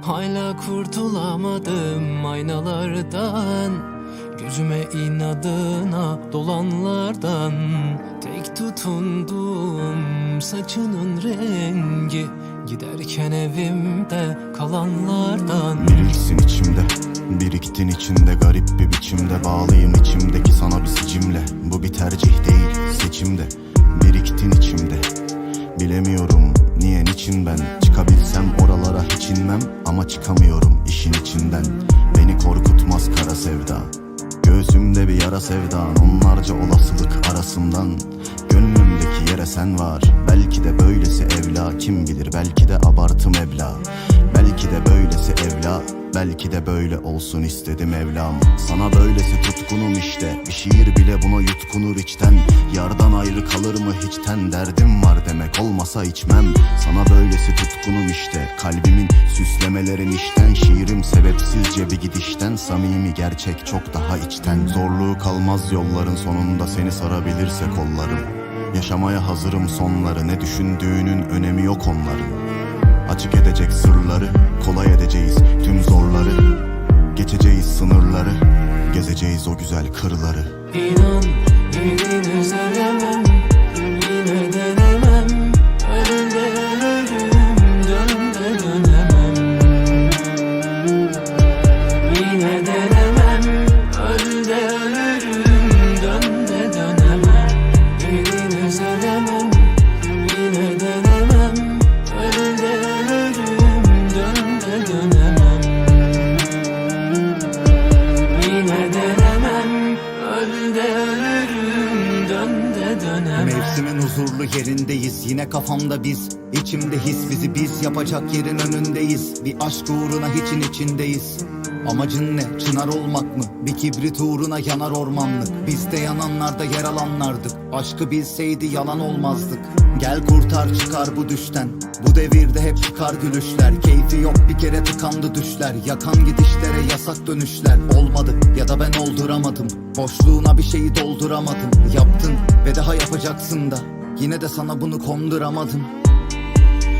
Hala kurtulamadım aynalardan, gözüme inadına dolanlardan. Tek tutunduğum saçının rengi, giderken evimde kalanlardan. Biriksin içimde, biriktin içinde garip bir biçimde. Bağlıyım içimdeki sana bir sicimle. Bu bir tercih değil, seçimde. Biriktin içimde, bilemiyorum niye niçin ben. Çıkabilsem oralara hiç inmem ama çıkamıyorum işin içinden. Beni korkutmaz kara sevda, göğsümde bir yara sevdan. Onlarca olasılık arasından gönlümdeki yere sen var. Belki de böylesi evla, kim bilir, belki de abartı meblağ. Belki de böylesi evla, belki de böyle olsun istedim Mevlam. Sana böylesi tutkunum işte, bir şiir bile buna yutkunur içten. Yardan ayrı kalır mı hiçten, derdim var demek olmasa içmem. Sana böylesi tutkunum işte, kalbimin süslemelerin işten. Şiirim sebepsizce bir gidişten, samimi gerçek çok daha içten. Zorluğu kalmaz yolların sonunda, seni sarabilirse kollarım. Yaşamaya hazırım sonları, ne düşündüğünün önemi yok onların. Açık edecek sırları, kolay edeceğiz tüm zorları. Geçeceğiz sınırları, gezeceğiz o güzel kırları. İnan yine sevemem, yine denemem. Öl de ölürüm, dön de dönemem. Yine denemem, öl de ölürüm, dön de dönemem. Yine sevemem, yine denemem. Öl de ölürüm, dön de dönemem. Yine denemem, öl de ölürüm, dön de dönemem. Mevsimin huzurlu yerindeyiz, yine kafamda biz. İçimde his bizi biz yapacak yerin önündeyiz. Bir aşk uğruna hiçin içindeyiz. Amacın ne? Çınar olmak mı? Bir kibrit uğruna yanar ormanlık. Biz de yananlarda yer alanlardık. Aşkı bilseydi yalan olmazdık. Gel kurtar çıkar bu düşten. Bu devirde hep çıkar gülüşler. Keyfi yok bir kere tıkandı düşler. Yakan gidişlere yasak dönüşler. Olmadı ya da ben olduramadım. Boşluğuna bir şeyi dolduramadım. Yaptın ve daha yapacaksın da, yine de sana bunu konduramadım.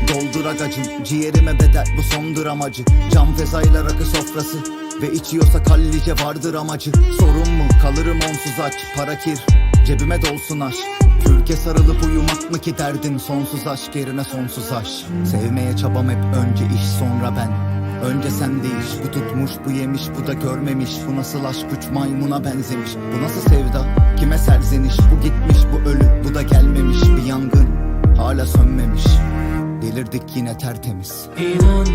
Doldur agacım, ciğerime bedel bu sondur amacı. Cam fezayla rakı sofrası ve içiyorsa hallice vardır amacı. Sorun mu? Kalırım onsuz aç. Para kir, cebime dolsun aşk. Kürke sarılıp uyumak mı ki derdin? Sonsuz aşk yerine sonsuz aşk. Sevmeye çabam hep önce iş sonra ben. Önce sen değiş, bu tutmuş bu yemiş bu da görmemiş. Bu nasıl aşk, üç maymuna benzemiş. Bu nasıl sevda, kime serzeniş. Bu gitmiş bu ölü, bu da gelmemiş. Bir yangın hala sönmemiş. Delirdik yine tertemiz. İnan